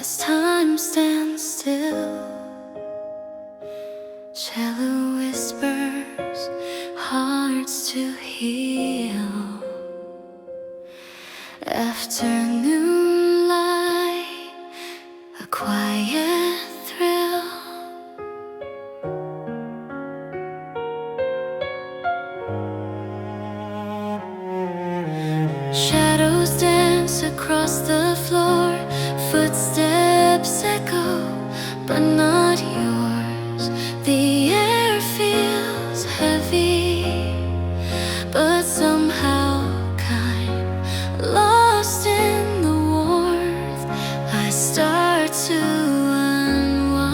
as time stands still. Cello whispers, hearts to heal. Afternoon light, a quiet thrill. Shadows dance across the floor, footsteps echo, but not yours. The air feels heavy, but somehow kind, lost in the warmth. I start to unwind.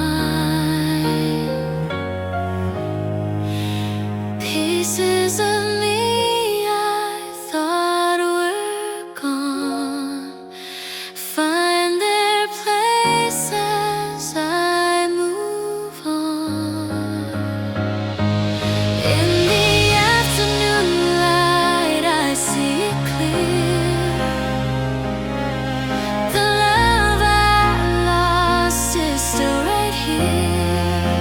Pieces of me I thought were gone find their place as I move on. In the afternoon light I see it clear. The love I lost is still right here.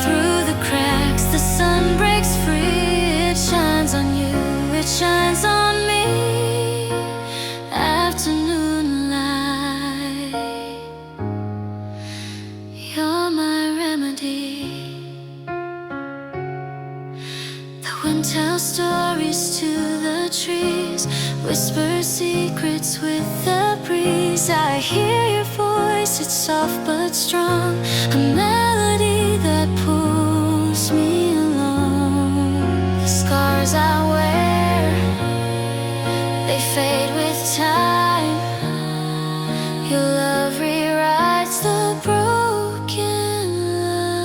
Through the cracks the sun breaks free. It shines on you, it shines on me. Afternoon light, you're my remedy. The wind tells stories to the trees, whispers secrets with the breeze. I hear your voice, it's soft but strong, a melody that pulls me along. The scars I wear, they fade with time. Your love rewrites the broken lines.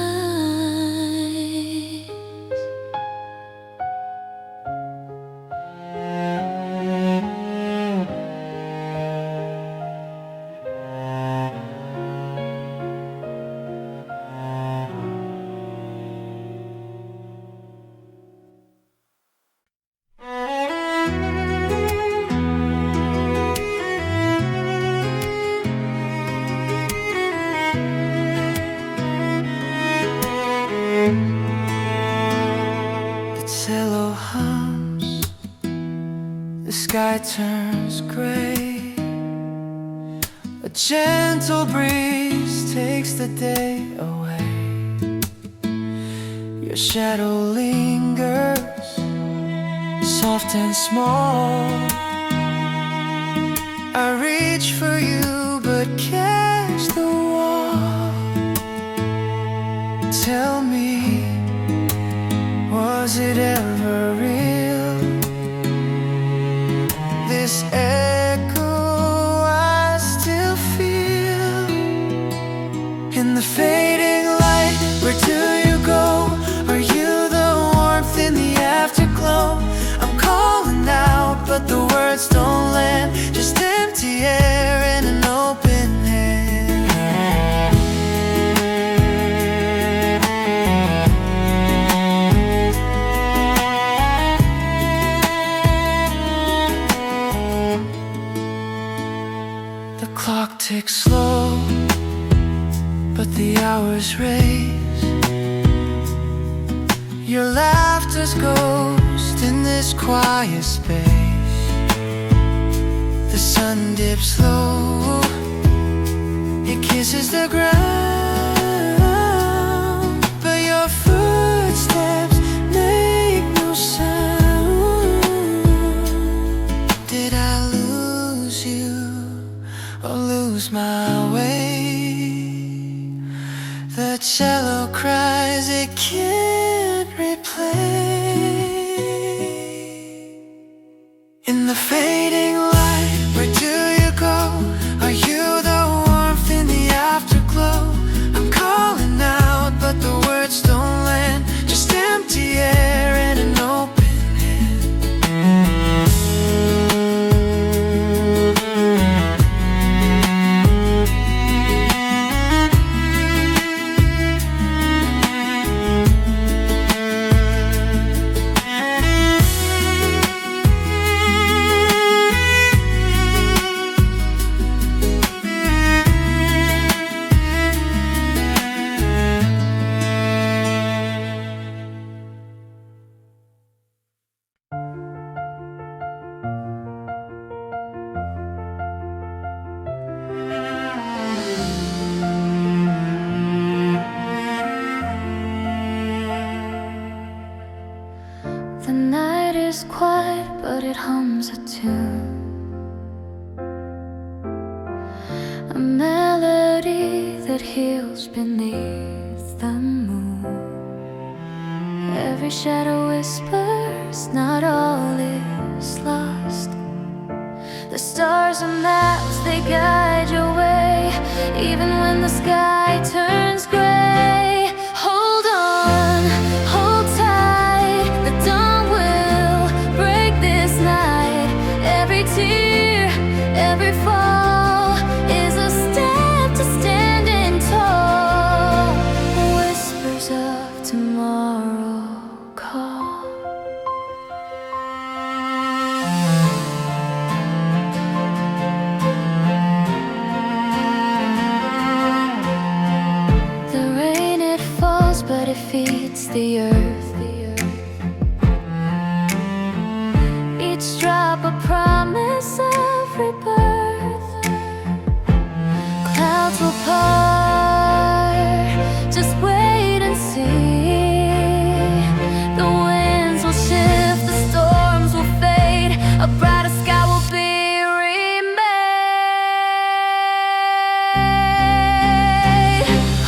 The cello hums, the sky turns gray. A gentle breeze takes the day away. Your shadow lingers, soft and small. I reach for you but catch the wall. Tell me, was it ever real? This echo I still feel. In the fading light, where do you go? Are you the warmth in the afterglow? I'm calling out, but the words don't land. Just empty air and an open hand. The clock ticks slow, but the hours race. Your laughter's ghost in this quiet space. The sun dips low, it kisses the ground, but your footsteps make no sound. Did I lose you or lose my way? The cello cries, it can't replay. In the fading light, where do you go? Are you the warmth in the afterglow? I'm calling out, but the words don't land. Just empty air and an open hand. a melody that heals beneath the moon. Every shadow whispers, not all is lost. The stars are maps, they guide your way, even when the sky turns gray. Hold on, hold tight, the dawn will break this night. Every tear, every fall is a step to standing tall. Whispers of tomorrow call. But it feeds the earth. Each drop a promise of rebirth. Clouds will part, just wait and see. The winds will shift, the storms will fade, a brighter sky will be remade.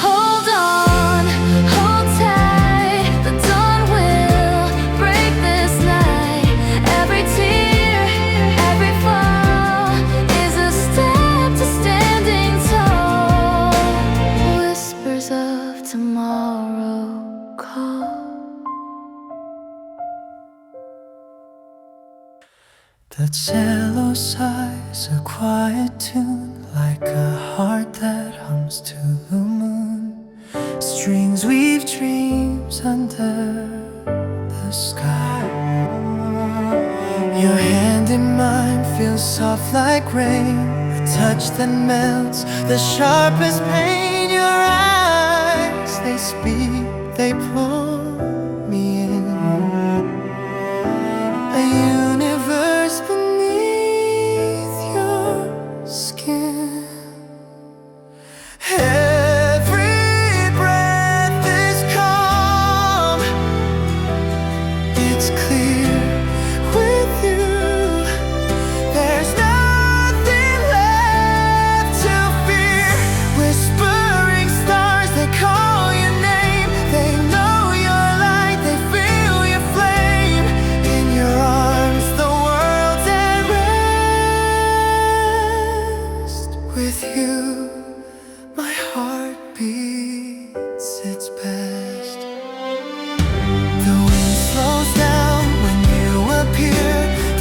Hold on, hold tight, the dawn will break this night. Every tear, every fall is a step to standing tall. Whispers of tomorrow call. The cello sighs a quiet tune, like a heart that hums to the moon. Strings weave dreams under the sky. Your hand in mine feels soft like rain, a touch that melts the sharpest pain. Your eyes, they speak, they pull me in. A universe beneath your skin. Every breath is calm, it's clear with you. There's nothing left to fear. Whispering stars, they call your name. They know your light, they feel your flame. In your arms, the world's at rest. With you, my heart beats its best. The wind slows down when you appear.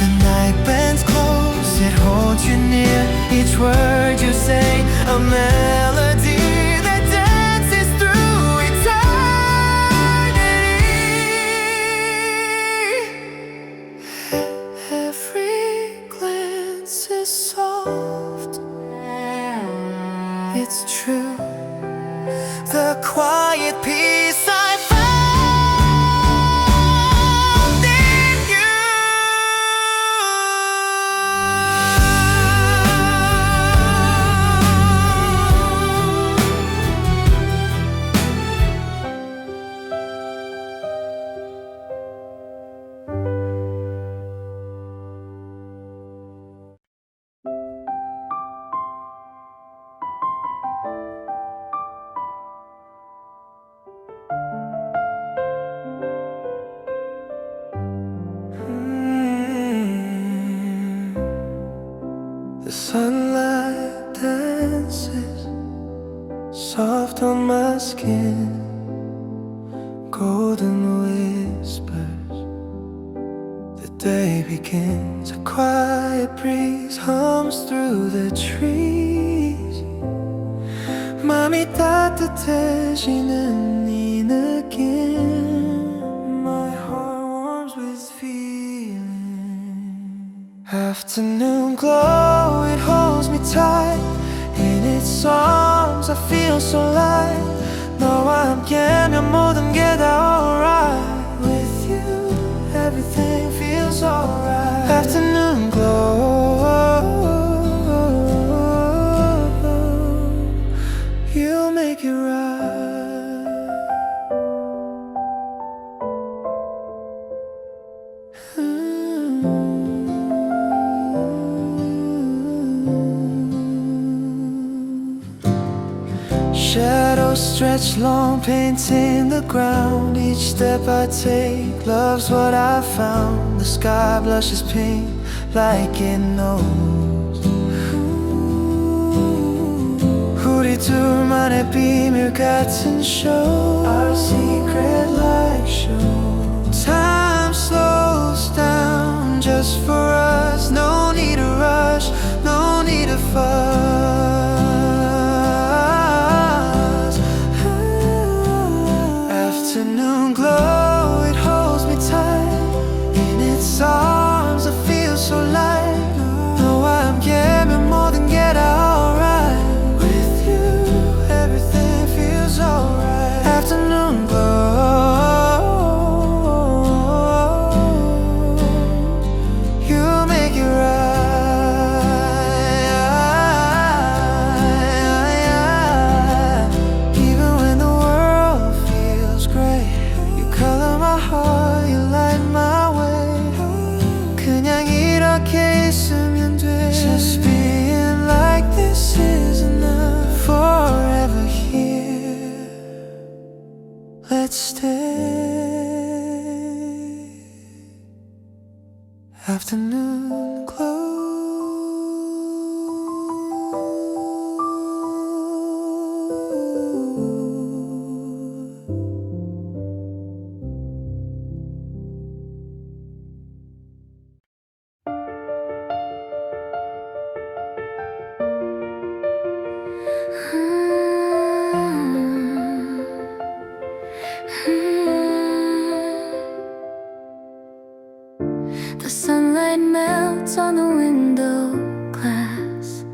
The night bends close, it holds you near. Each word you say, a melody that dances through eternity. Every glance is soft, it's true. The quiet peace I found in you. The sunlight dances soft on my skin, golden whispers. The day begins, a quiet breeze hums through the trees. 마음이 따뜻해지는 이 느낌. My heart warms with feeling. Afternoon glow, it holds me tight. In its arms I feel so light. 너와 함께면 모든 게 다 alright. With you, everything feels alright. Afternoon glow, you'll make it right. Shadows stretch long, painting the ground. Each step I take, love's what I found. The sky blushes pink like it knows. 우리 둘만의 비밀 같은 show. Our secret light show. Time slows down just for us. No need to rush, no need to fuss. Afternoon glow, it holds me tight. In its arms I feel so light. Know I'm getting more than get alright. With you everything feels alright. Afternoon glow, you make it right. Even when the world feels gray, you color my heart, you light my way. 그냥 이렇게 있으면 돼. Just being like this is enough. Forever here, let's stay. Afternoon glow. The sunlight melts on the window glass.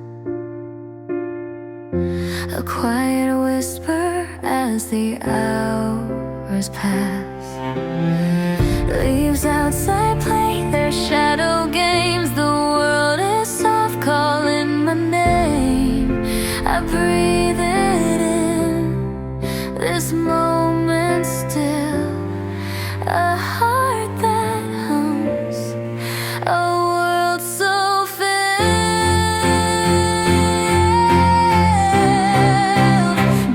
A quiet whisper as the hours pass. Leaves outside play their shadow games. The world is soft calling my name. I breathe it in, this moment still. A heart that hums, a world so filled.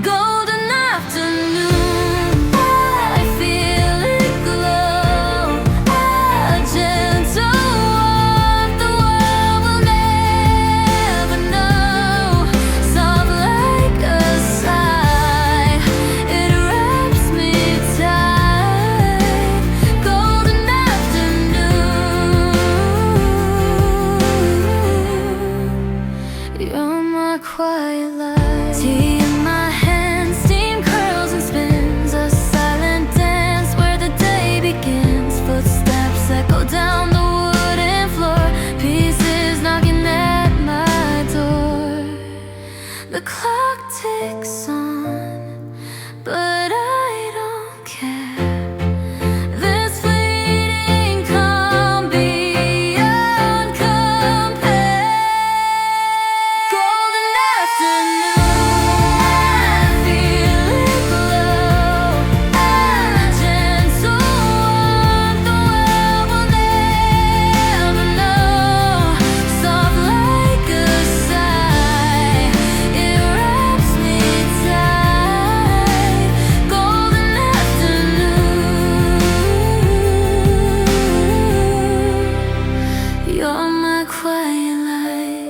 Golden afternoon, I feel it glow. A gentle warmth the world will never know. Soft like a sigh, it wraps me tight. Golden afternoon, you're my quiet light. Tea in my hand, steam curls and spins. A silent dance where the day begins. Footsteps echo down the wooden floor. Pieces knocking at my door. The clock ticks on, but I don't care. This fleeting calm beyond compare. Golden afternoon, I feel it glow. A gentle warmth the world will never know. Soft like a sigh, it wraps me tight. Golden afternoon, you're my quiet light.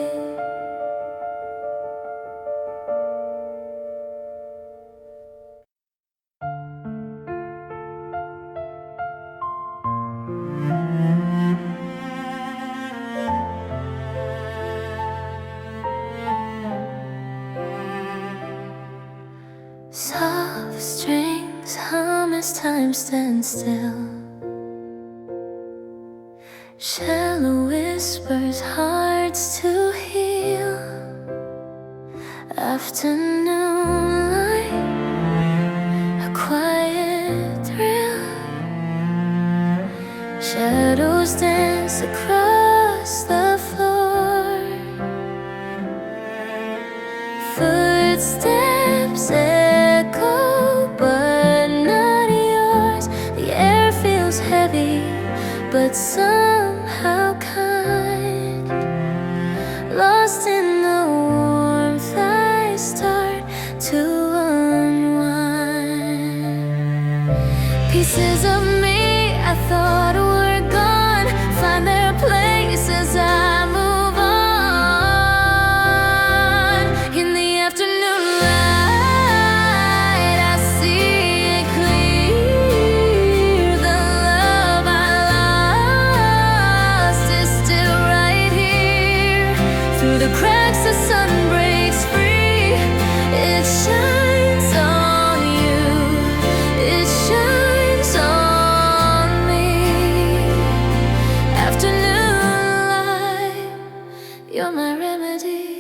Soft strings hum as time stands still. Shallow whispers, hearts to heal. Afternoon light, a quiet thrill. Shadows dance across the floor. Footsteps echo, but not yours. The air feels heavy, but somehow kind. Lost in the warmth, I start to Pieces of me I thought were gone find their place as I move on. In the afternoon light, I see it clear. The love I lost is still right here. Through the cracks the sun breaks free. It shines on you. It shines on me. Afternoon light, you're my remedy.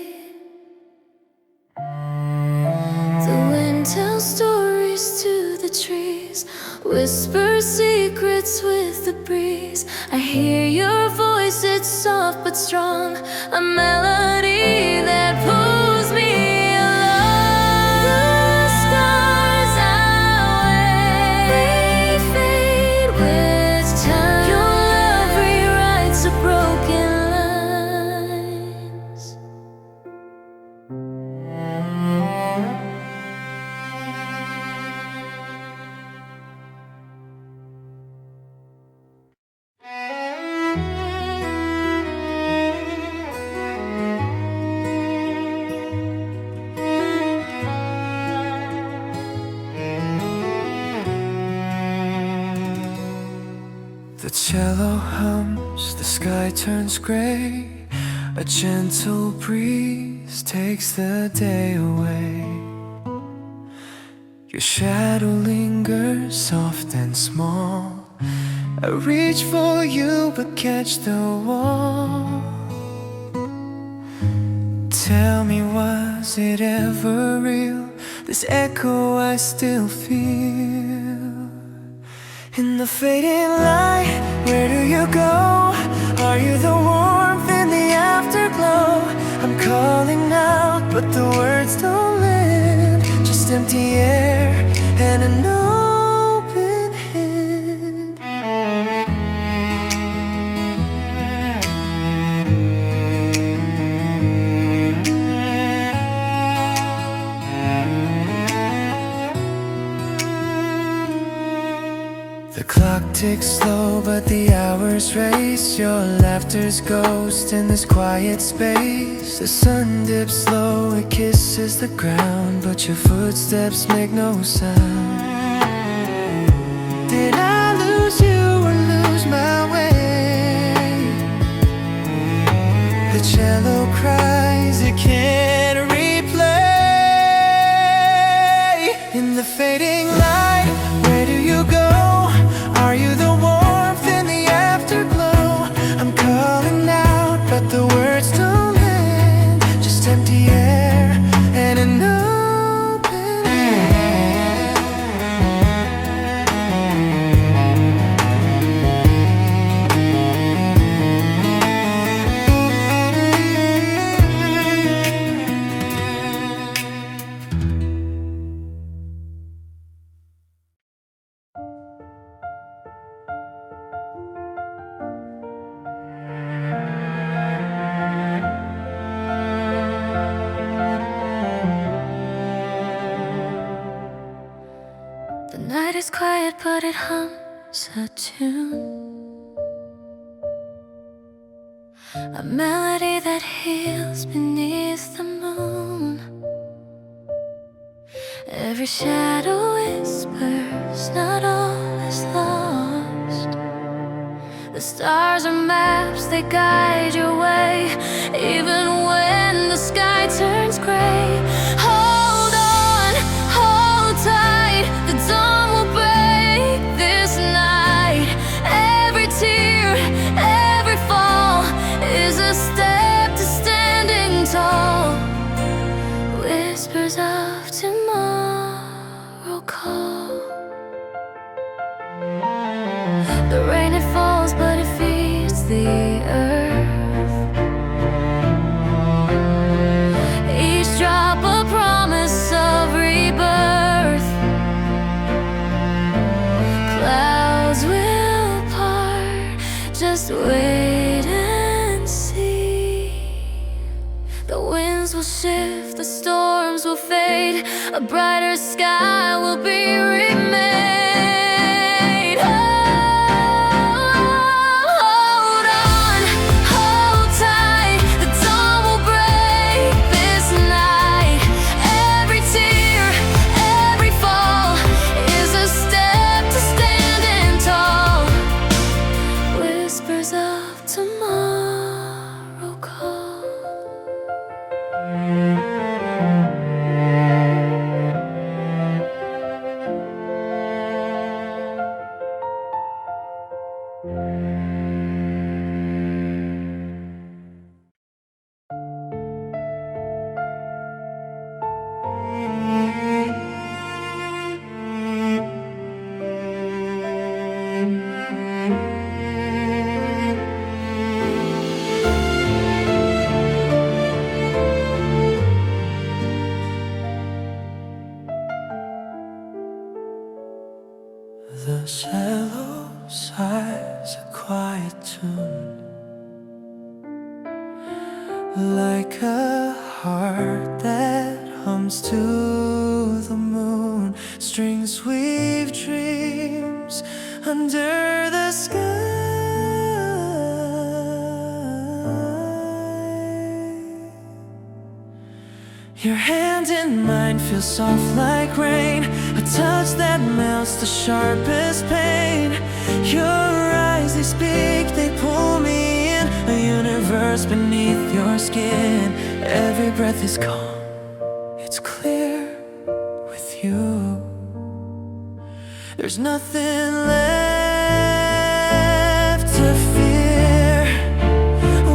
The wind tells stories to the trees, whispers secrets with the breeze. I hear your voice, it's soft but strong, a melody that pulls me along. The scars I wear fade with time. Your love rewrites the broken lines. The cello hums, the sky turns gray. A gentle breeze takes the day away. Your shadow lingers soft and small. I reach for you but catch the wall. Tell me, was it ever real? This echo I still feel. In the fading light, where do you go? Are you the warmth in the afterglow? I'm calling out, but the words don't land. Just empty air and an open hand. The clock ticks slow, but the hours race. Your laughter's ghost in this quiet space. The sun dips low, it kisses the ground, but your footsteps make no sound. Did I lose you or lose my way? The cello cries, it can't replay. In the fading light, where do you go? Are you the warmth in the afterglow? I'm calling out, but the words don't land. Just empty air and an open hand. The night is quiet, but it hums a tune, a melody that heals beneath the moon. Every shadow whispers, not all is lost. The stars are maps, they guide your way, even when the sky turns gray. Hold on, hold tight, the dawn will break this night. Every tear, every fall is a step to standing tall. Whispers of tomorrow call. The rain, it falls, but it feeds the earth. Each drop a promise of rebirth. Clouds will part, just wait and see. The winds will shift, the storms will fade, a brighter sky will be remade. cello sighs a quiet tune, like a heart that hums to the moon. Strings weave dreams under the sky. Your hand in mine feels soft like rain, a touch that melts the sharpest pain. Your eyes, they speak, they pull me in, a universe beneath your skin. Every breath is calm, it's clear with you. There's nothing left to fear.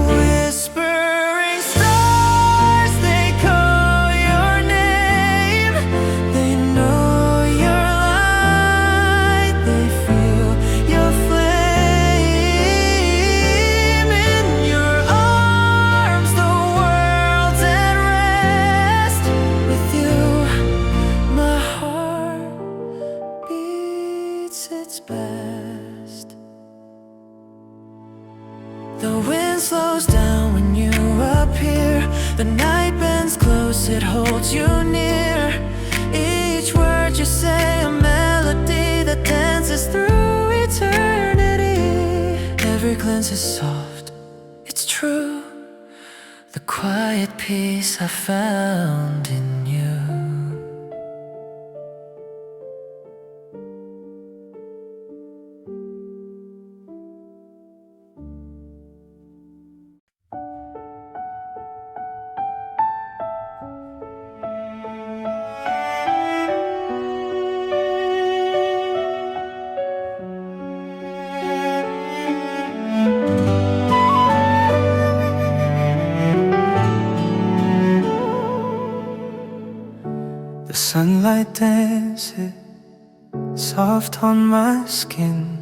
Whispering stars, they call your name. They know your light, they feel your flame. In your arms, the world's at rest. With you, my heart beats its best. The wind slows down when you appear. The night bends close, it holds you near. Each word you say, a melody that dances through eternity. Every glance is soft, it's true. The quiet peace I found in you. The sunlight dances soft on my skin.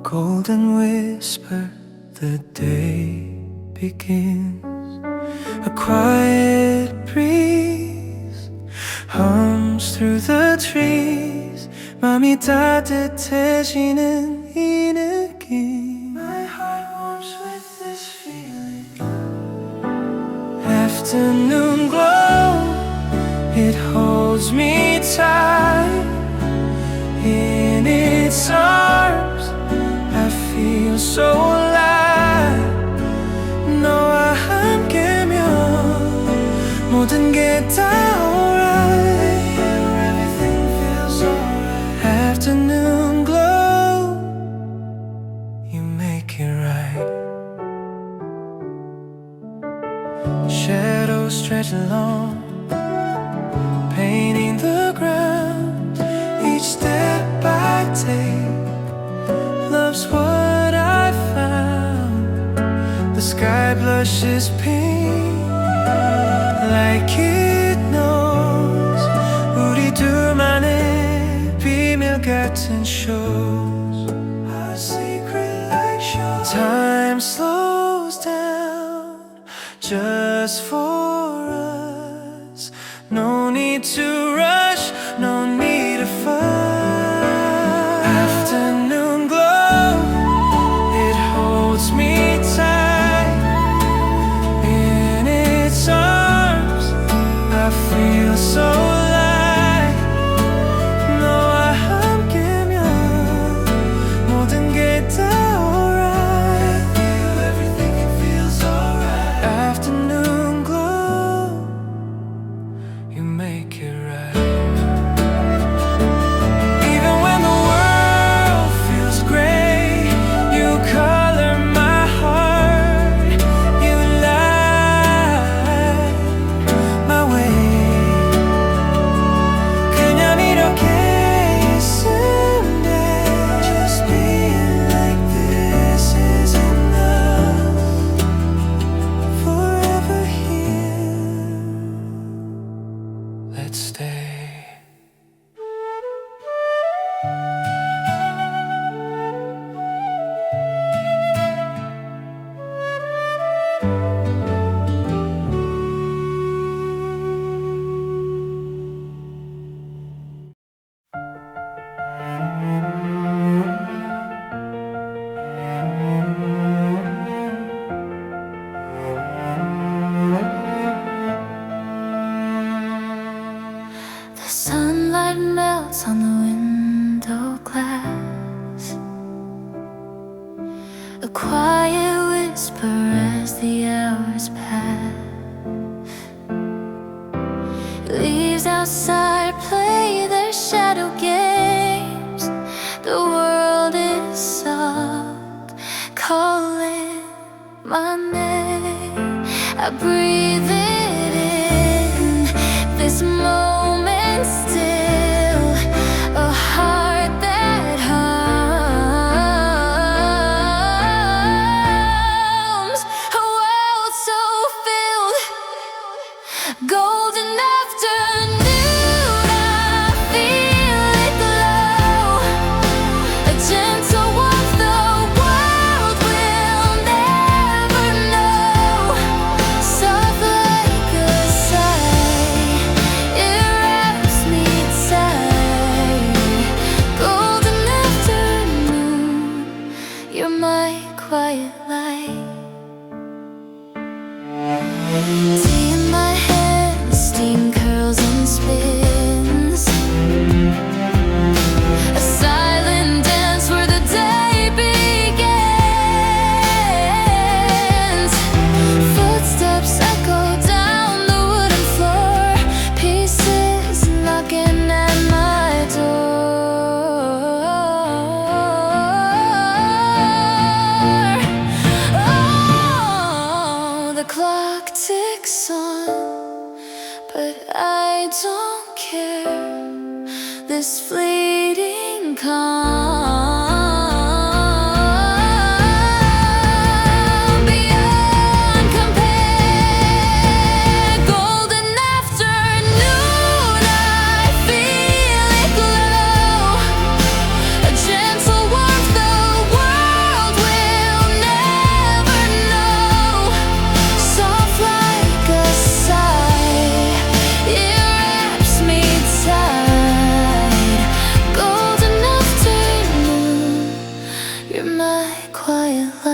Golden whisper, the day begins. A quiet breeze hums through the trees. 맘이 따뜻해지는 이 느낌. My heart warms with this feeling. Afternoon glow, it holds me tight. In its arms, I feel so alive. 너와 함께면 모든 게 다 alright. Everything feels alright. Afternoon glow, you make it right. Shadows stretch along, painting the ground. Each step I take, love's what I found. The sky blushes pink, like it knows. 우리 둘만의 비밀 같은 shows. Our secret light shows. Time slows down just for us. No need to rush, no need to fight. Afternoon glow, it holds me tight. In its arms, I feel so alive. 너와 함께면 모든 게 다 alright. Everything it feels alright. Afternoon glow, you make it right. Even when the world feels gray, you color my heart. You light my way. 그냥 이렇게 있으면 돼. Just being like this is enough. Forever here, let's stay. sunlight melts on the window glass. A quiet whisper as the hours pass. Leaves outside play their shadow games. The world is soft, calling my name. I breathe it in, this moment still, a heart that hums, a world so filled. Golden afternoon, I feel it glow, a gentle warmth the world will never know. Soft like a sigh, it wraps me tight. Golden afternoon, you're my quiet light. Tea in my hand, steam curls and spins. A silent dance where the day begins. Footsteps echo down the wooden floor. Pieces knocking at my door. Oh, the clock ticks on, but I don't care. This fleeting calm, beyond compare. Golden afternoon, I feel it glow, a gentle warmth the world will never know. Soft like a sigh, it wraps me tight. Golden afternoon, you're my quiet light.